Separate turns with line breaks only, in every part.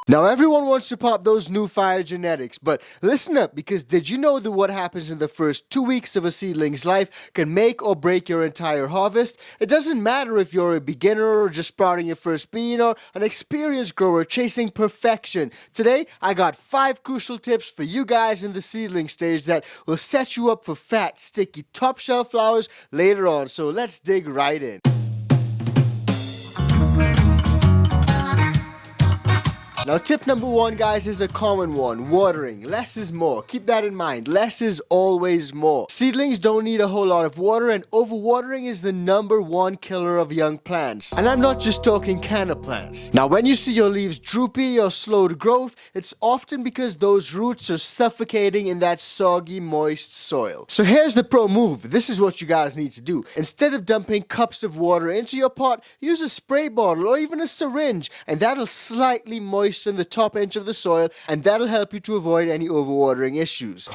Now everyone wants to pop those new fire genetics, but listen up, because did you know that what happens in the first 2 weeks of a seedling's life can make or break your entire harvest? It doesn't matter if you're a beginner or just sprouting your first bean or an experienced grower chasing perfection. Today, I got 5 crucial tips for you guys in the seedling stage that will set you up for fat, sticky, top shelf flowers later on. So let's dig right in. Now tip number 1, guys, is a common one: watering. Less is more. Keep that in mind. Less is always more. Seedlings don't need a whole lot of water, and overwatering is the number 1 killer of young plants. And I'm not just talking canna plants. Now when you see your leaves droopy or slowed growth, it's often because those roots are suffocating in that soggy, moist soil. So here's the pro move. This is what you guys need to do. Instead of dumping cups of water into your pot, use a spray bottle or even a syringe, and that'll slightly moisten the top inch of the soil, and that'll help you to avoid any overwatering issues.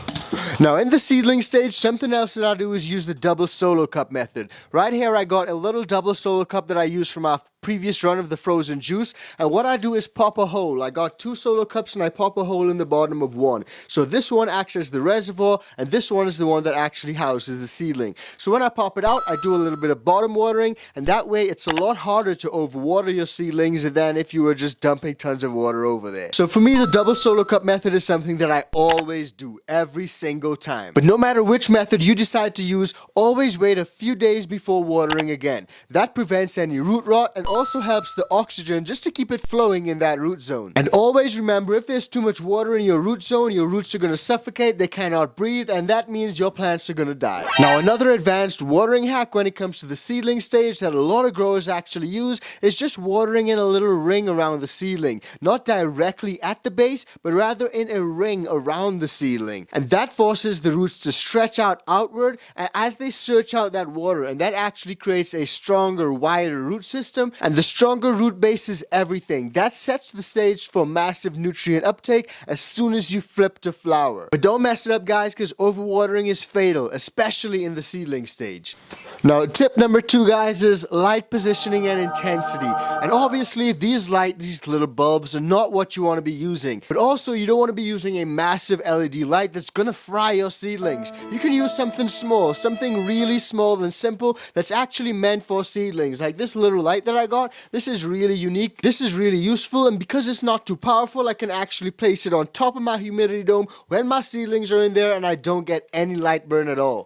Now in the seedling stage, something else that I do is use the double solo cup method. Right here I got a little double solo cup that I used from our previous run of the frozen juice, and what I do is pop a hole. I got 2 solo cups and I pop a hole in the bottom of one. So this one acts as the reservoir, and this one is the one that actually houses the seedling. So when I pop it out, I do a little bit of bottom watering, and that way it's a lot harder to overwater your seedlings than if you were just dumping tons of water over there. So for me, the double solo cup method is something that I always do every single time. But no matter which method you decide to use, always wait a few days before watering again. That prevents any root rot and also helps the oxygen just to keep it flowing in that root zone. And always remember, if there's too much water in your root zone, your roots are going to suffocate, they cannot breathe, and that means your plants are going to die. Now another advanced watering hack when it comes to the seedling stage that a lot of growers actually use is just watering in a little ring around the seedling. Not directly at the base, but rather in a ring around the seedling. And that forces the roots to stretch out outward as they search out that water, and that actually creates a stronger, wider root system, and the stronger root base is everything. That sets the stage for massive nutrient uptake as soon as you flip to flower. But don't mess it up, guys, because overwatering is fatal, especially in the seedling stage. Now tip number 2, guys, is light positioning and intensity. And obviously these little bulbs are not what you want to be using, but also you don't want to be using a massive LED light that's gonna fry your seedlings. You can use something small, something really small and simple that's actually meant for seedlings. Like this little light that I got, this is really unique, this is really useful, and because it's not too powerful, I can actually place it on top of my humidity dome when my seedlings are in there and I don't get any light burn at all.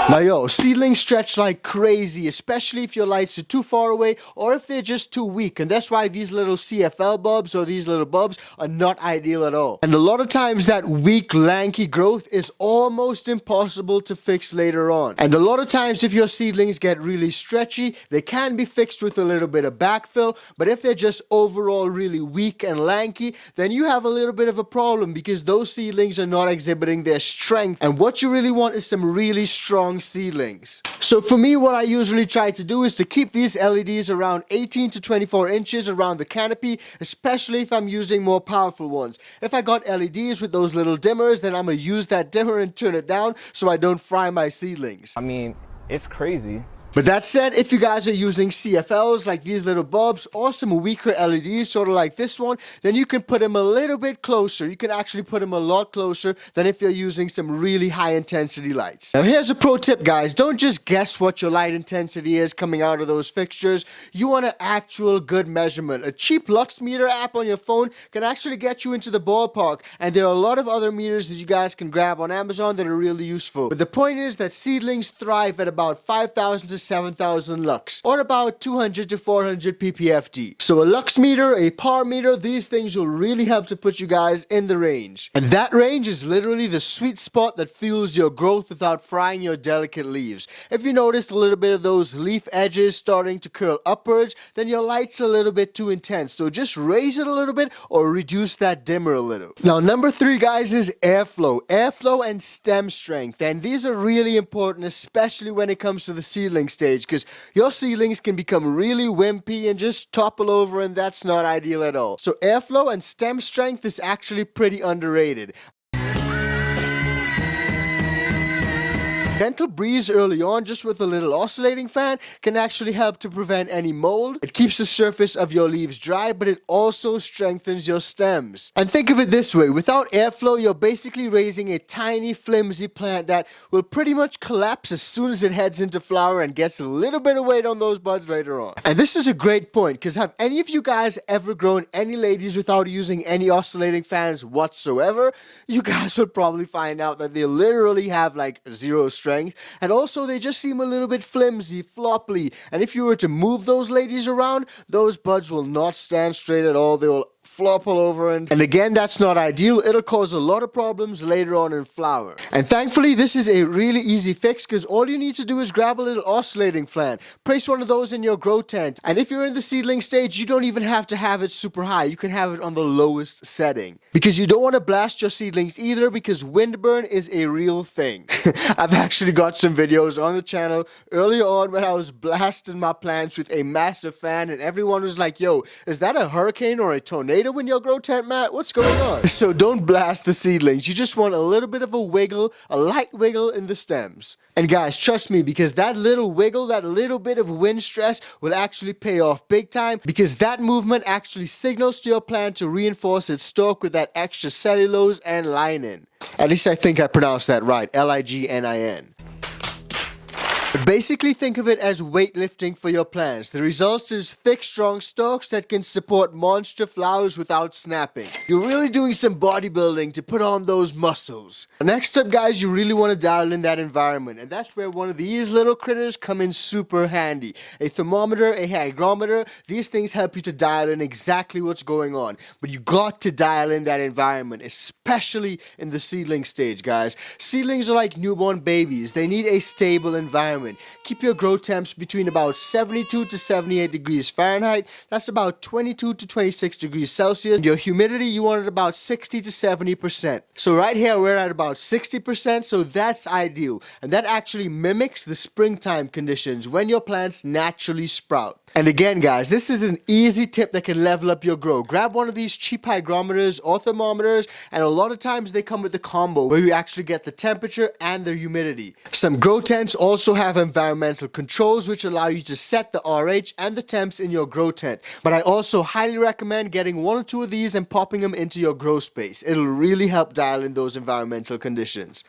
Now yo, seedlings stretch like crazy, especially if your lights are too far away or if they're just too weak, and that's why these little CFL bulbs or these little bulbs are not ideal at all. And a lot of times that weak, lanky growth is almost impossible to fix later on. And a lot of times if your seedlings get really stretchy, they can be fixed with a little bit of backfill, but if they're just overall really weak and lanky, then you have a little bit of a problem because those seedlings are not exhibiting their strength, and what you really want is some really strong seedlings. So for me, what I usually try to do is to keep these LEDs around 18 to 24 inches around the canopy, especially if I'm using more powerful ones. If I got LEDs with those little dimmers, then I'm gonna use that dimmer and turn it down so I don't fry my seedlings.
I mean, it's crazy.
But that said, if you guys are using CFLs like these little bulbs or some weaker LEDs sort of like this one, then you can put them a little bit closer. You can actually put them a lot closer than if you're using some really high intensity lights. Now here's a pro tip, guys. Don't just guess what your light intensity is coming out of those fixtures. You want an actual good measurement. A cheap lux meter app on your phone can actually get you into the ballpark, and there are a lot of other meters that you guys can grab on Amazon that are really useful. But the point is that seedlings thrive at about 5,000 to 7,000 lux, or about 200 to 400 ppfd. So a lux meter, a par meter, these things will really help to put you guys in the range. And that range is literally the sweet spot that fuels your growth without frying your delicate leaves. If you notice a little bit of those leaf edges starting to curl upwards, then your light's a little bit too intense. So just raise it a little bit or reduce that dimmer a little. Now number 3, guys, is airflow. Airflow and stem strength. And these are really important, especially when it comes to the seedling stage, because your seedlings can become really wimpy and just topple over, and that's not ideal at all. So airflow and stem strength is actually pretty underrated. Gentle breeze early on just with a little oscillating fan can actually help to prevent any mold. It keeps the surface of your leaves dry, but it also strengthens your stems. And think of it this way, without airflow, you're basically raising a tiny flimsy plant that will pretty much collapse as soon as it heads into flower and gets a little bit of weight on those buds later on. And this is a great point, because have any of you guys ever grown any ladies without using any oscillating fans whatsoever? You guys would probably find out that they literally have like zero strength, and also they just seem a little bit flimsy, floppy, and if you were to move those ladies around, those buds will not stand straight at all. They will flop all over, and again, that's not ideal. It'll cause a lot of problems later on in flower. And thankfully, this is a really easy fix, because all you need to do is grab a little oscillating fan, place one of those in your grow tent, and if you're in the seedling stage, you don't even have to have it super high. You can have it on the lowest setting, because you don't want to blast your seedlings either, because windburn is a real thing. I've actually got some videos on the channel earlier on when I was blasting my plants with a massive fan, and everyone was like, yo, is that a hurricane or a tornado in your grow tent, Matt? What's going on? So don't blast the seedlings. You just want a little bit of a wiggle, a light wiggle in the stems. And guys, trust me, because that little wiggle, that little bit of wind stress will actually pay off big time, because that movement actually signals to your plant to reinforce its stalk with that extra cellulose and lignin. At least I think I pronounced that right, Lignin. But basically think of it as weightlifting for your plants. The result is thick, strong stalks that can support monster flowers without snapping. You're really doing some bodybuilding to put on those muscles. Next up, guys, you really want to dial in that environment, and that's where one of these little critters come in super handy. A thermometer, a hygrometer, these things help you to dial in exactly what's going on. But you got to dial in that environment, especially in the seedling stage, guys. Seedlings are like newborn babies. They need a stable environment. Keep your grow temps between about 72 to 78 degrees Fahrenheit. That's about 22 to 26 degrees Celsius. And your humidity, you want it about 60 to 70%. So right here, we're at about 60%, so that's ideal. And that actually mimics the springtime conditions when your plants naturally sprout. And again, guys, this is an easy tip that can level up your grow. Grab one of these cheap hygrometers or thermometers, and a lot of times they come with the combo where you actually get the temperature and the humidity. Some grow tents also have environmental controls which allow you to set the RH and the temps in your grow tent. But I also highly recommend getting one or two of these and popping them into your grow space. It'll really help dial in those environmental conditions.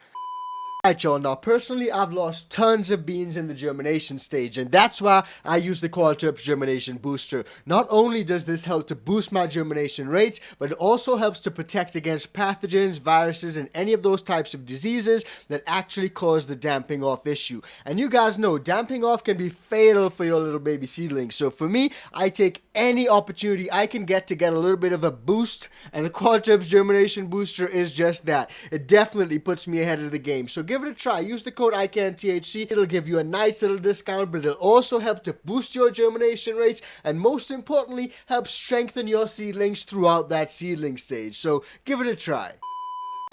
Alright y'all, now personally I've lost tons of beans in the germination stage, and that's why I use the Qualtrips Germination Booster. Not only does this help to boost my germination rates, but it also helps to protect against pathogens, viruses, and any of those types of diseases that actually cause the damping off issue. And you guys know damping off can be fatal for your little baby seedlings. So for me, I take any opportunity I can get to get a little bit of a boost, and the Qualtrips Germination Booster is just that. It definitely puts me ahead of the game. So give it a try. Use the code icanthc. It'll give you a nice little discount, but it'll also help to boost your germination rates, and most importantly, help strengthen your seedlings throughout that seedling stage. So give it a try.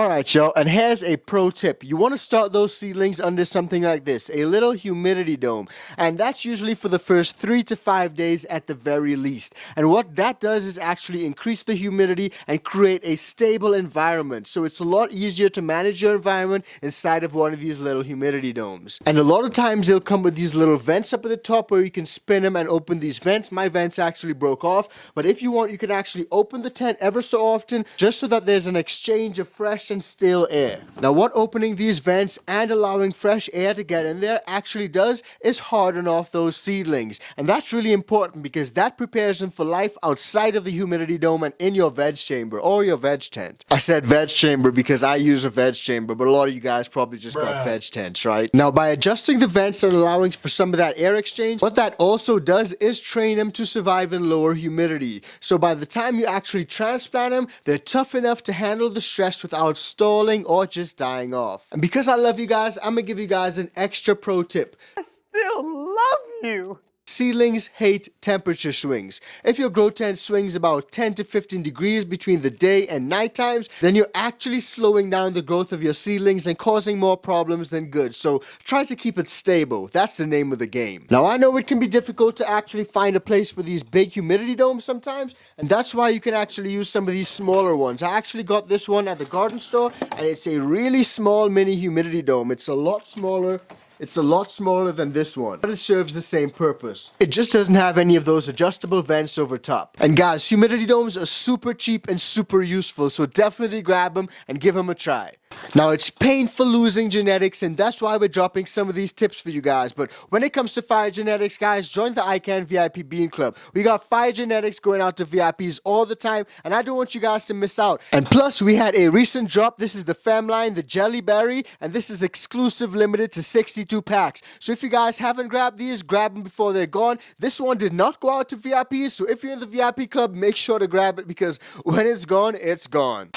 Alright y'all, and here's a pro tip. You want to start those seedlings under something like this, a little humidity dome. And that's usually for the first 3 to 5 days at the very least. And what that does is actually increase the humidity and create a stable environment. So it's a lot easier to manage your environment inside of one of these little humidity domes. And a lot of times they'll come with these little vents up at the top where you can spin them and open these vents. My vents actually broke off, but if you want, you can actually open the tent ever so often just so that there's an exchange of fresh and still air. Now what opening these vents and allowing fresh air to get in there actually does is harden off those seedlings, and that's really important because that prepares them for life outside of the humidity dome and in your veg chamber or your veg tent. I said veg chamber because I use a veg chamber, but a lot of you guys probably just got veg tents, right? Now by adjusting the vents and allowing for some of that air exchange, what that also does is train them to survive in lower humidity. So by the time you actually transplant them, they're tough enough to handle the stress without stalling or just dying off. And because I love you guys, I'm gonna give you guys an extra pro tip.
I still love you.
seedlings hate temperature swings. If your grow tent swings about 10 to 15 degrees between the day and night times, then you're actually slowing down the growth of your seedlings and causing more problems than good. So try to keep it stable. That's the name of the game. Now I know it can be difficult to actually find a place for these big humidity domes sometimes, and that's why you can actually use some of these smaller ones. I actually got this one at the garden store, and it's a really small mini humidity dome. It's a lot smaller. It's a lot smaller than this one, but it serves the same purpose. It just doesn't have any of those adjustable vents over top. And guys, humidity domes are super cheap and super useful, so definitely grab them and give them a try. Now, it's painful losing genetics, and that's why we're dropping some of these tips for you guys. But when it comes to fire genetics, guys, join the iCan VIP Bean Club. We got fire genetics going out to VIPs all the time, and I don't want you guys to miss out. And plus, we had a recent drop. This is the Fem line, the Jelly Berry, and this is exclusive, limited to 62 packs. So if you guys haven't grabbed these, grab them before they're gone. This one did not go out to VIPs, so if you're in the VIP club, make sure to grab it, because when it's gone, it's gone.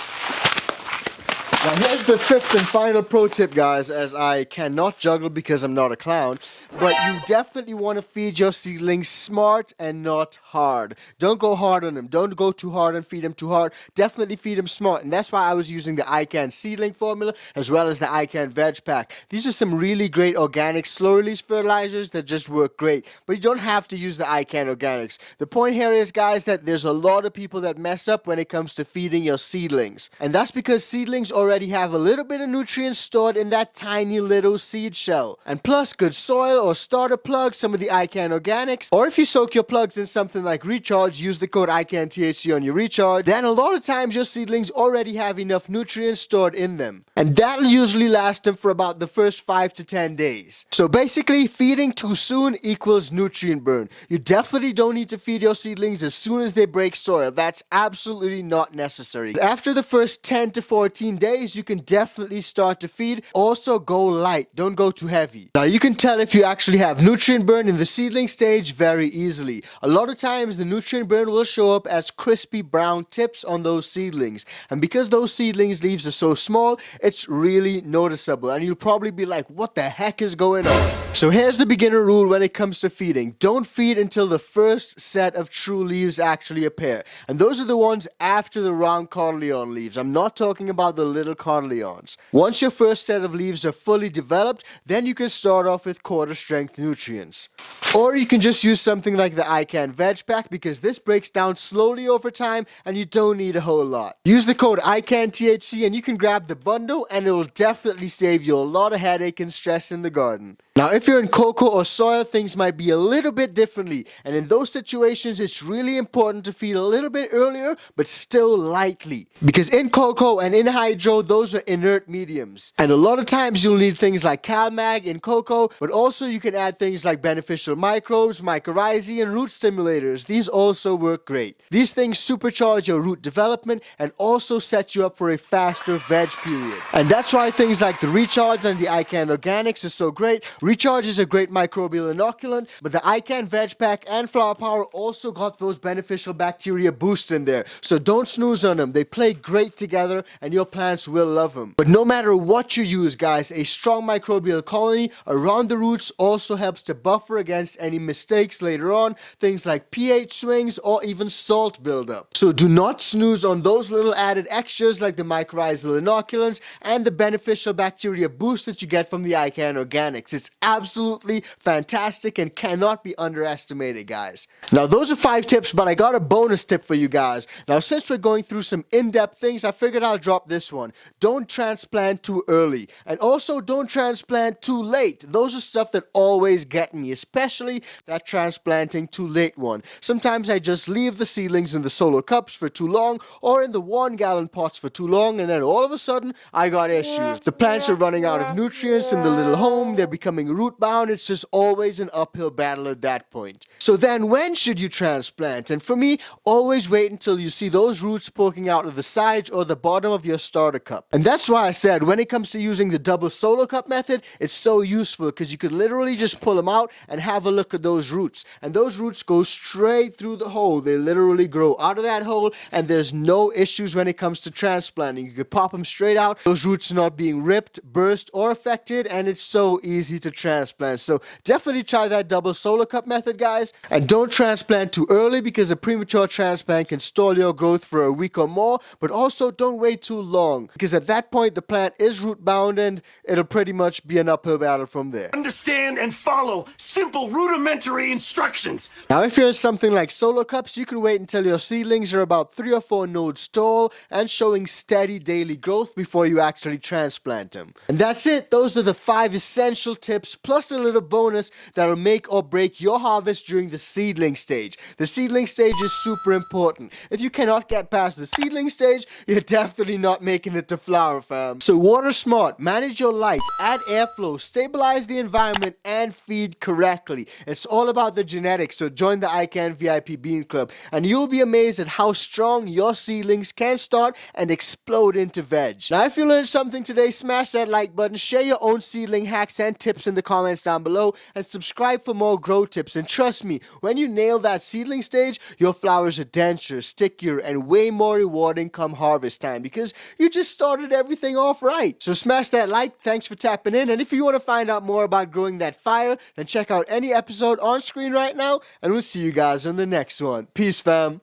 Now here's the fifth and final pro tip, guys, as I cannot juggle because I'm not a clown, but you definitely want to feed your seedlings smart and not hard. Don't go hard on them. Don't go too hard and feed them too hard. Definitely feed them smart, and that's why I was using the iCan seedling formula as well as the iCan veg pack. These are some really great organic slow release fertilizers that just work great, but you don't have to use the iCan organics. The point here is, guys, that there's a lot of people that mess up when it comes to feeding your seedlings, and that's because seedlings already have a little bit of nutrients stored in that tiny little seed shell. And plus, good soil or starter plugs, some of the iCan organics, or if you soak your plugs in something like Recharge, use the code icanthc on your Recharge, then a lot of times your seedlings already have enough nutrients stored in them. And that'll usually last them for about the first 5 to 10 days. So basically, feeding too soon equals nutrient burn. You definitely don't need to feed your seedlings as soon as they break soil. That's absolutely not necessary. After the first 10 to 14 days, you can definitely start to feed. Also, go light. Don't go too heavy. Now, you can tell if you actually have nutrient burn in the seedling stage very easily. A lot of times, the nutrient burn will show up as crispy brown tips on those seedlings. And because those seedlings' leaves are so small, it's really noticeable. And you'll probably be like, what the heck is going on? So here's the beginner rule when it comes to feeding. Don't feed until the first set of true leaves actually appear. And those are the ones after the round cotyledon leaves. I'm not talking about the little cotyledons. Once your first set of leaves are fully developed, then you can start off with quarter strength nutrients. Or you can just use something like the iCan veg pack, because this breaks down slowly over time and you don't need a whole lot. Use the code icanthc and you can grab the bundle, and it will definitely save you a lot of headache and stress in the garden. Now, if you're in cocoa or soil, things might be a little bit differently, and in those situations, it's really important to feed a little bit earlier, but still lightly. Because in cocoa and in hydro, those are inert mediums. And a lot of times you'll need things like CalMag in cocoa, but also you can add things like beneficial microbes, mycorrhizae, and root stimulators. These also work great. These things supercharge your root development and also set you up for a faster veg period. And that's why things like the Recharge and the iCan Organics are so great. Recharge is a great microbial inoculant, but the iCan Veg Pack and Flower Power also got those beneficial bacteria boosts in there. So don't snooze on them. They play great together and your plants will love them. But no matter what you use, guys, a strong microbial colony around the roots also helps to buffer against any mistakes later on, things like pH swings or even salt buildup. So do not snooze on those little added extras like the mycorrhizal inoculants and the beneficial bacteria boost that you get from the iCan Organics. It's absolutely fantastic and cannot be underestimated, guys. Now, those are 5 tips, but I got a bonus tip for you guys. Now, since we're going through some in-depth things, I figured I'll drop this one. Don't transplant too early. And also, don't transplant too late. Those are stuff that always get me, especially that transplanting too late one. Sometimes I just leave the seedlings in the solo cups for too long or in the 1-gallon pots for too long, and then all of a sudden, I got issues. The plants are running out of nutrients in the little home. They're becoming root bound. It's just always an uphill battle at that point. So then when should you transplant? And for me, always wait until you see those roots poking out of the sides or the bottom of your starter cup. And that's why I said when it comes to using the double solo cup method, it's so useful because you could literally just pull them out and have a look at those roots. And those roots go straight through the hole. They literally grow out of that hole, and there's no issues when it comes to transplanting. You could pop them straight out. Those roots are not being ripped, burst, or affected, and it's so easy to transplant. So definitely try that double solar cup method, guys. And don't transplant too early because a premature transplant can stall your growth for a week or more. But also don't wait too long because at that point the plant is root bound and it'll pretty much be an uphill battle from there.
Understand and follow simple rudimentary instructions.
Now, if you're in something like solo cups, you can wait until your seedlings are about 3 or 4 nodes tall and showing steady daily growth before you actually transplant them. And that's it. Those are the 5 essential tips plus a little bonus that will make or break your harvest during the seedling stage. The seedling stage is super important. If you cannot get past the seedling stage, you're definitely not making it to flower, fam. So water smart, manage your light, add airflow, stabilize the environment, and feed correctly. It's all about the genetics, so join the iCan VIP Bean Club, and you'll be amazed at how strong your seedlings can start and explode into veg. Now, if you learned something today, smash that like button, share your own seedling hacks and tips in the comments down below, and subscribe for more grow tips. And trust me, when you nail that seedling stage, your flowers are denser, stickier, and way more rewarding come harvest time because you just started everything off right. So smash that like, thanks for tapping in, and if you want to find out more about growing that fire, then check out any episode on screen right now, and we'll see you guys on the next one. Peace, fam.